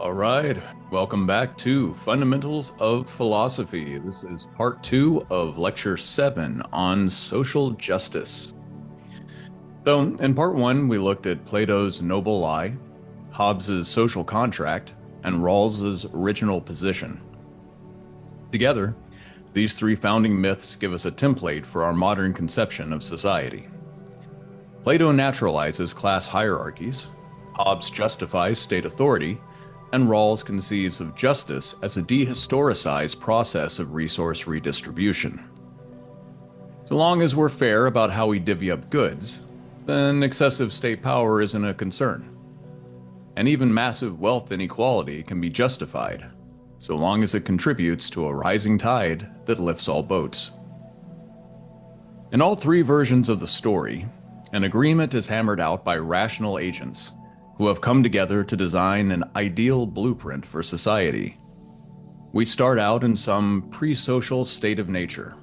All right, welcome back to Fundamentals of Philosophy. This is part 2 of lecture 7 on social justice. So, in part 1, we looked at Plato's noble lie, Hobbes's social contract, and Rawls's original position. Together, these three founding myths give us a template for our modern conception of society. Plato naturalizes class hierarchies, Hobbes justifies state authority, and Rawls conceives of justice as a dehistoricized process of resource redistribution. So long as we're fair about how we divvy up goods, then excessive state power isn't a concern. And even massive wealth inequality can be justified, so long as it contributes to a rising tide that lifts all boats. In all three versions of the story, an agreement is hammered out by rational agents who have come together to design an ideal blueprint for society. We start out in some pre-social state of nature.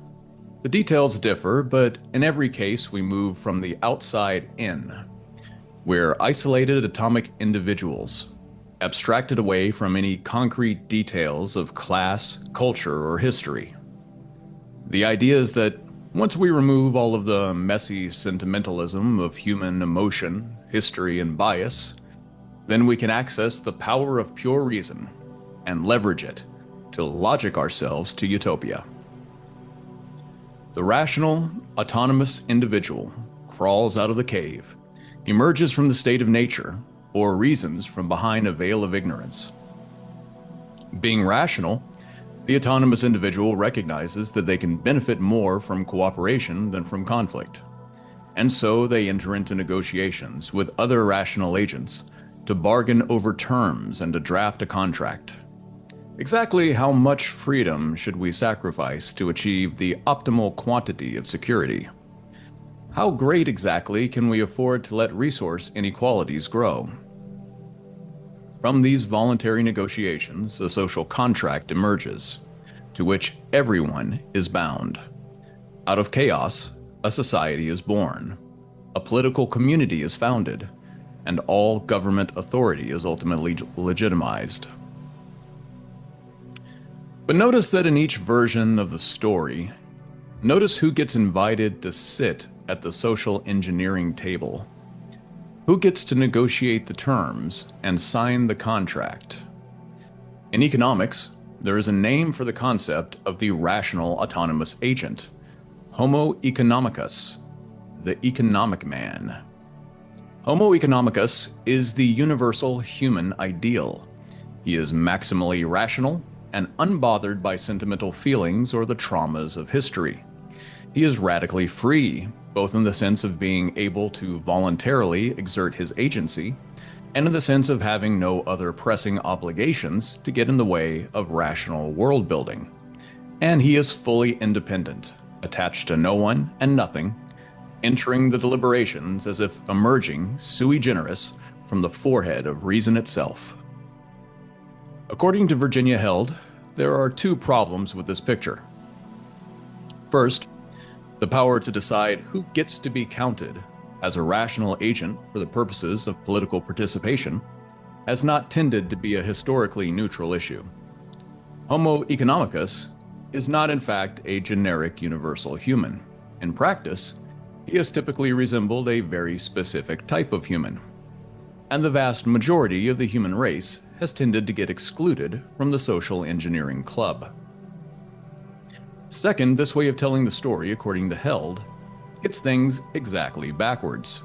The details differ, but in every case we move from the outside in. We're isolated atomic individuals, abstracted away from any concrete details of class, culture, or history. The idea is that once we remove all of the messy sentimentalism of human emotion, history, and bias, then we can access the power of pure reason and leverage it to logic ourselves to utopia. The rational, autonomous individual crawls out of the cave, emerges from the state of nature, or reasons from behind a veil of ignorance. Being rational, the autonomous individual recognizes that they can benefit more from cooperation than from conflict, and so they enter into negotiations with other rational agents to bargain over terms and to draft a contract. Exactly how much freedom should we sacrifice to achieve the optimal quantity of security? How great exactly can we afford to let resource inequalities grow? From these voluntary negotiations, a social contract emerges, to which everyone is bound. Out of chaos, a society is born, a political community is founded, and all government authority is ultimately legitimized. But notice that in each version of the story, notice who gets invited to sit at the social engineering table. Who gets to negotiate the terms and sign the contract? In economics, there is a name for the concept of the rational autonomous agent, homo economicus, the economic man. Homo economicus is the universal human ideal. He is maximally rational and unbothered by sentimental feelings or the traumas of history. He is radically free, both in the sense of being able to voluntarily exert his agency, and in the sense of having no other pressing obligations to get in the way of rational world building. And he is fully independent, attached to no one and nothing, entering the deliberations as if emerging sui generis from the forehead of reason itself. According to Virginia Held, there are two problems with this picture. First, the power to decide who gets to be counted as a rational agent for the purposes of political participation has not tended to be a historically neutral issue. Homo economicus is not in fact a generic universal human. In practice, he has typically resembled a very specific type of human, and the vast majority of the human race has tended to get excluded from the social engineering club. Second, this way of telling the story, according to Held, gets things exactly backwards.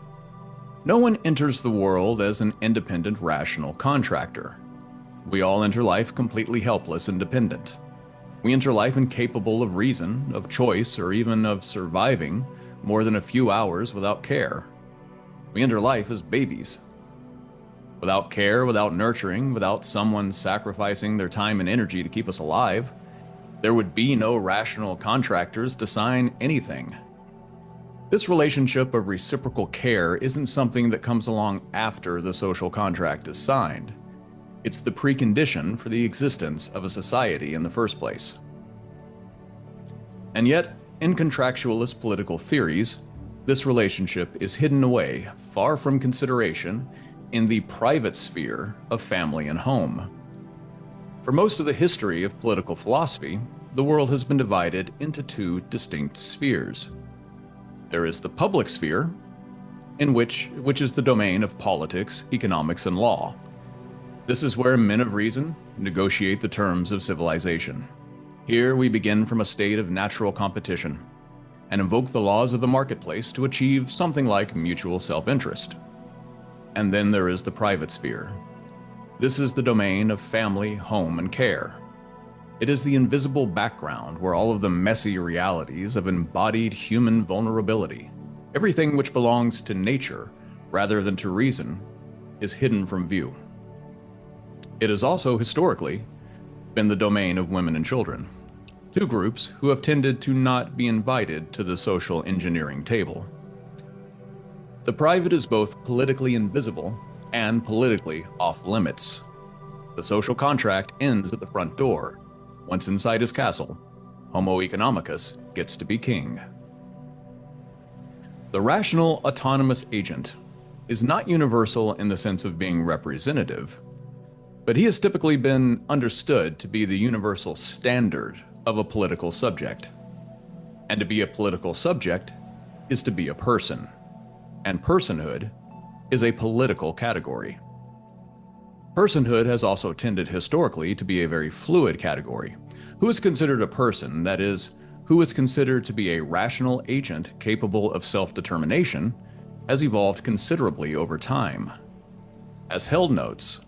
No one enters the world as an independent, rational contractor. We all enter life completely helpless and dependent. We enter life incapable of reason, of choice, or even of surviving more than a few hours without care. We enter life as babies. Without care, without nurturing, without someone sacrificing their time and energy to keep us alive, there would be no rational contractors to sign anything. This relationship of reciprocal care isn't something that comes along after the social contract is signed. It's the precondition for the existence of a society in the first place. And yet, in contractualist political theories, this relationship is hidden away, far from consideration, in the private sphere of family and home. For most of the history of political philosophy, the world has been divided into two distinct spheres. There is the public sphere, which is the domain of politics, economics, and law. This is where men of reason negotiate the terms of civilization. Here we begin from a state of natural competition and invoke the laws of the marketplace to achieve something like mutual self-interest. And then there is the private sphere. This is the domain of family, home, and care. It is the invisible background where all of the messy realities of embodied human vulnerability, everything which belongs to nature rather than to reason, is hidden from view. It has also historically been the domain of women and children, two groups who have tended to not be invited to the social engineering table. The private is both politically invisible and politically off limits. The social contract ends at the front door. Once inside his castle, homo economicus gets to be king. The rational autonomous agent is not universal in the sense of being representative, but he has typically been understood to be the universal standard of a political subject. And to be a political subject is to be a person, and personhood is a political category. Personhood has also tended historically to be a very fluid category. Who is considered a person, that is, who is considered to be a rational agent capable of self-determination, has evolved considerably over time. As Held notes,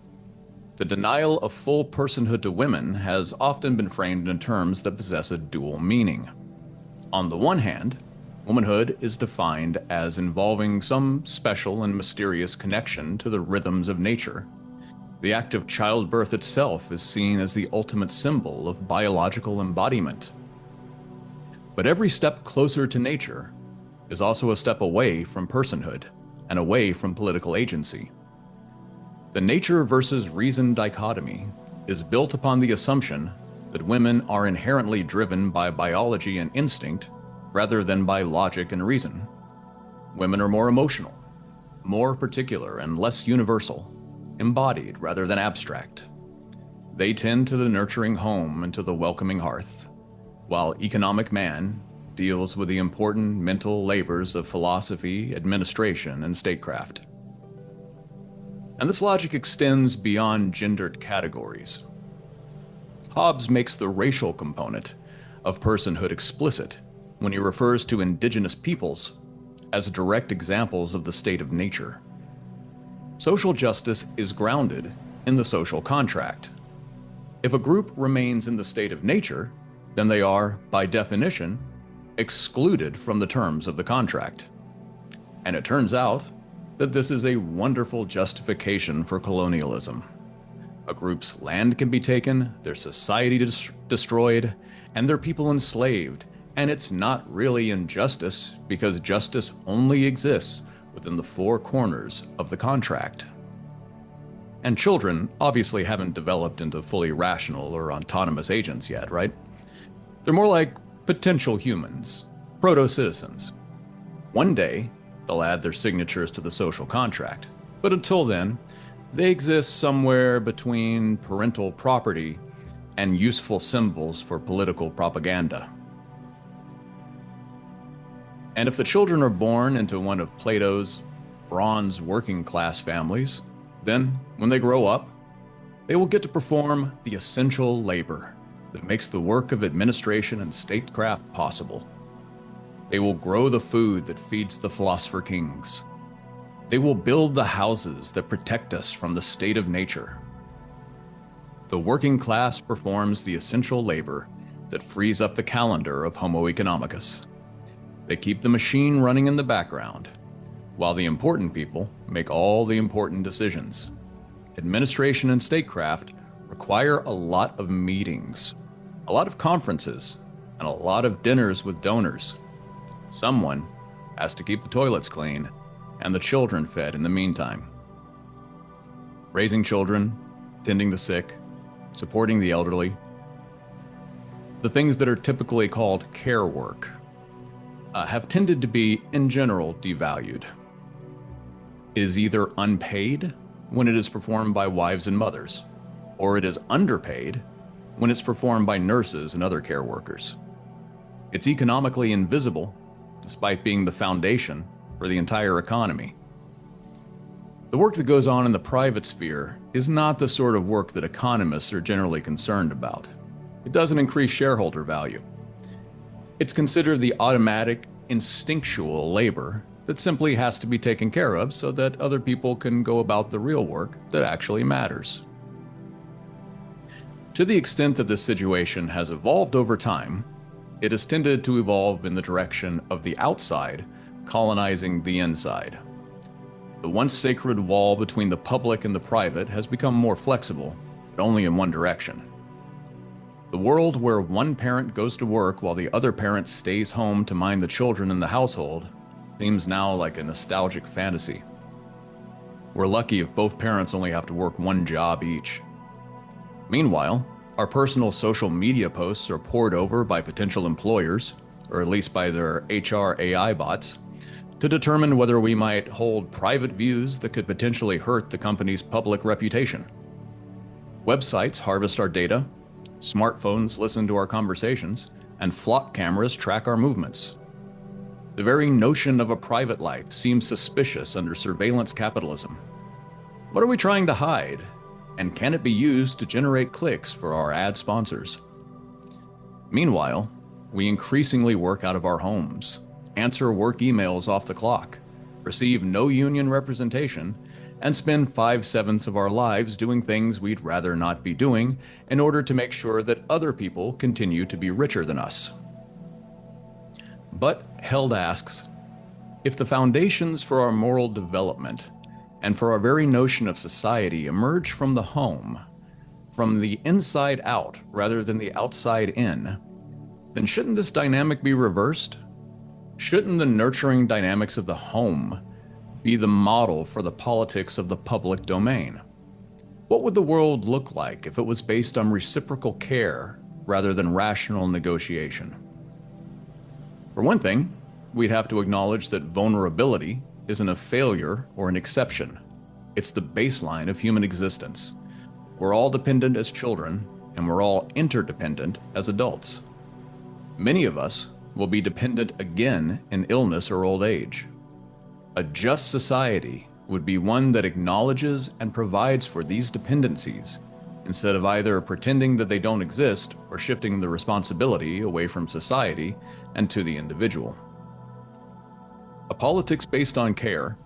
the denial of full personhood to women has often been framed in terms that possess a dual meaning. On the one hand, womanhood is defined as involving some special and mysterious connection to the rhythms of nature. The act of childbirth itself is seen as the ultimate symbol of biological embodiment. But every step closer to nature is also a step away from personhood and away from political agency. The nature versus reason dichotomy is built upon the assumption that women are inherently driven by biology and instinct rather than by logic and reason. Women are more emotional, more particular and less universal, embodied rather than abstract. They tend to the nurturing home and to the welcoming hearth, while economic man deals with the important mental labors of philosophy, administration, and statecraft. And this logic extends beyond gendered categories. Hobbes makes the racial component of personhood explicit when he refers to indigenous peoples as direct examples of the state of nature. Social justice is grounded in the social contract. If a group remains in the state of nature, then they are, by definition, excluded from the terms of the contract. And it turns out that this is a wonderful justification for colonialism. A group's land can be taken, their society destroyed, and their people enslaved, and it's not really injustice because justice only exists within the four corners of the contract. And children obviously haven't developed into fully rational or autonomous agents yet, right? They're more like potential humans, proto-citizens. One day, they'll add their signatures to the social contract, but until then, they exist somewhere between parental property and useful symbols for political propaganda. And if the children are born into one of Plato's bronze working class families, then, when they grow up, they will get to perform the essential labor that makes the work of administration and statecraft possible. They will grow the food that feeds the philosopher kings. They will build the houses that protect us from the state of nature. The working class performs the essential labor that frees up the calendar of Homo economicus. They keep the machine running in the background, while the important people make all the important decisions. Administration and statecraft require a lot of meetings, a lot of conferences, and a lot of dinners with donors. Someone has to keep the toilets clean and the children fed in the meantime. Raising children, tending the sick, supporting the elderly, the things that are typically called care work, have tended to be, in general, devalued. It is either unpaid when it is performed by wives and mothers, or it is underpaid when it's performed by nurses and other care workers. It's economically invisible, despite being the foundation for the entire economy. The work that goes on in the private sphere is not the sort of work that economists are generally concerned about. It doesn't increase shareholder value. It's considered the automatic, instinctual labor that simply has to be taken care of so that other people can go about the real work that actually matters. To the extent that this situation has evolved over time, it has tended to evolve in the direction of the outside colonizing the inside. The once sacred wall between the public and the private has become more flexible, but only in one direction. The world where one parent goes to work while the other parent stays home to mind the children in the household seems now like a nostalgic fantasy. We're lucky if both parents only have to work one job each. Meanwhile, our personal social media posts are pored over by potential employers, or at least by their HR AI bots, to determine whether we might hold private views that could potentially hurt the company's public reputation. Websites harvest our data, smartphones listen to our conversations, and flock cameras track our movements. The very notion of a private life seems suspicious under surveillance capitalism. What are we trying to hide? And can it be used to generate clicks for our ad sponsors? Meanwhile, we increasingly work out of our homes, answer work emails off the clock, receive no union representation, and spend 5/7 of our lives doing things we'd rather not be doing in order to make sure that other people continue to be richer than us. But Held asks, if the foundations for our moral development and for our very notion of society emerge from the home, from the inside out rather than the outside in, then shouldn't this dynamic be reversed? Shouldn't the nurturing dynamics of the home be the model for the politics of the public domain? What would the world look like if it was based on reciprocal care rather than rational negotiation? For one thing, we'd have to acknowledge that vulnerability isn't a failure or an exception. It's the baseline of human existence. We're all dependent as children, and we're all interdependent as adults. Many of us will be dependent again in illness or old age. A just society would be one that acknowledges and provides for these dependencies, instead of either pretending that they don't exist or shifting the responsibility away from society and to the individual. A politics based on care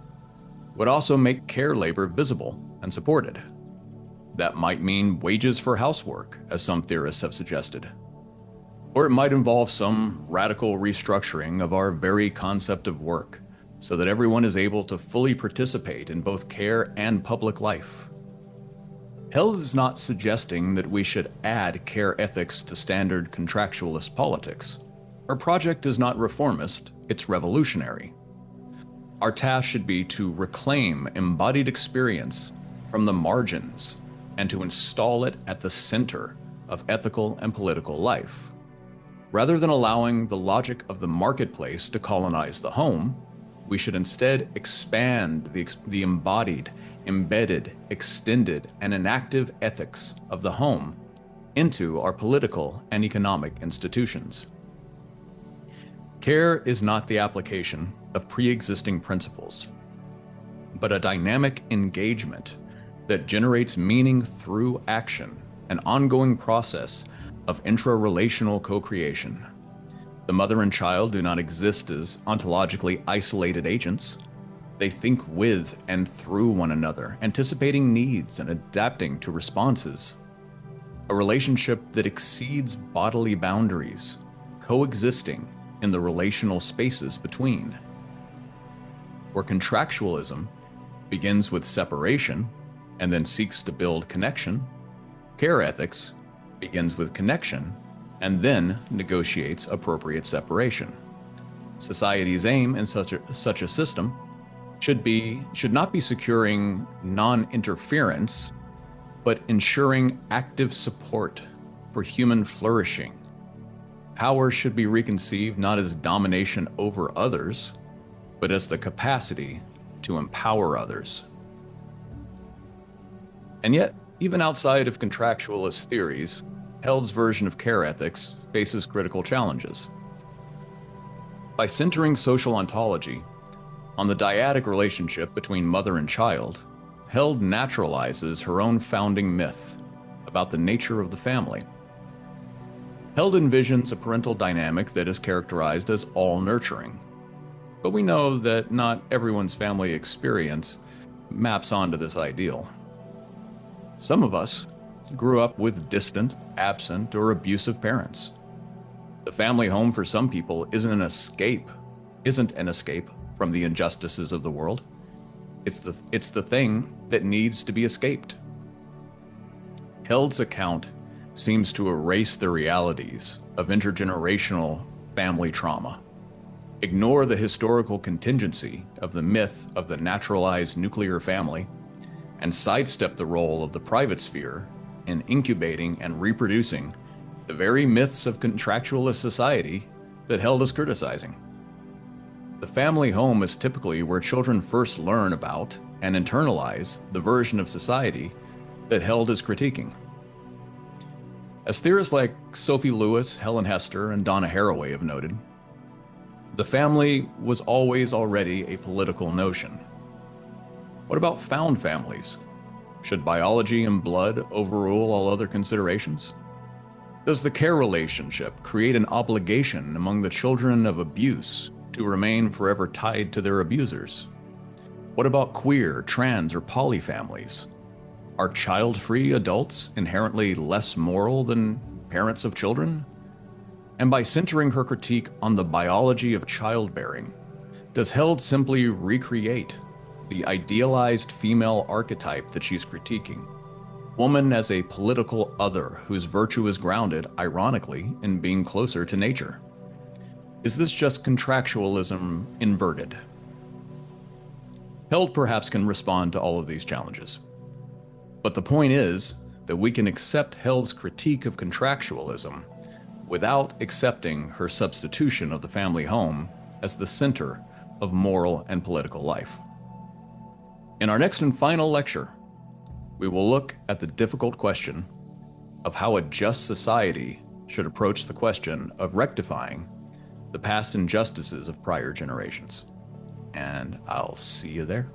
would also make care labor visible and supported. That might mean wages for housework, as some theorists have suggested. Or it might involve some radical restructuring of our very concept of work, so that everyone is able to fully participate in both care and public life. Held is not suggesting that we should add care ethics to standard contractualist politics. Our project is not reformist, it's revolutionary. Our task should be to reclaim embodied experience from the margins and to install it at the center of ethical and political life. Rather than allowing the logic of the marketplace to colonize the home, we should instead expand the embodied, embedded, extended, and enactive ethics of the home into our political and economic institutions. Care is not the application of pre-existing principles, but a dynamic engagement that generates meaning through action, an ongoing process of intra-relational co-creation. The mother and child do not exist as ontologically isolated agents. They think with and through one another, anticipating needs and adapting to responses. A relationship that exceeds bodily boundaries, coexisting in the relational spaces between. Where contractualism begins with separation and then seeks to build connection, care ethics begins with connection and then negotiates appropriate separation. Society's aim in such a system should not be securing non-interference, but ensuring active support for human flourishing. Power should be reconceived not as domination over others, but as the capacity to empower others. And yet, even outside of contractualist theories, Held's version of care ethics faces critical challenges. By centering social ontology on the dyadic relationship between mother and child, Held naturalizes her own founding myth about the nature of the family. Held envisions a parental dynamic that is characterized as all-nurturing, but we know that not everyone's family experience maps onto this ideal. Some of us grew up with distant, absent, or abusive parents. The family home for some people isn't an escape from the injustices of the world. It's the thing that needs to be escaped. Held's account seems to erase the realities of intergenerational family trauma, ignore the historical contingency of the myth of the naturalized nuclear family, and sidestep the role of the private sphere in incubating and reproducing the very myths of contractualist society that Held is criticizing. The family home is typically where children first learn about and internalize the version of society that Held is critiquing. As theorists like Sophie Lewis, Helen Hester, and Donna Haraway have noted, the family was always already a political notion. What about found families? Should biology and blood overrule all other considerations? Does the care relationship create an obligation among the children of abuse to remain forever tied to their abusers? What about queer, trans, or poly families? Are child-free adults inherently less moral than parents of children? And by centering her critique on the biology of childbearing, does Held simply recreate the idealized female archetype that she's critiquing? Woman as a political other whose virtue is grounded, ironically, in being closer to nature. Is this just contractualism inverted? Held perhaps can respond to all of these challenges. But the point is that we can accept Held's critique of contractualism without accepting her substitution of the family home as the center of moral and political life. In our next and final lecture, we will look at the difficult question of how a just society should approach the question of rectifying the past injustices of prior generations. And I'll see you there.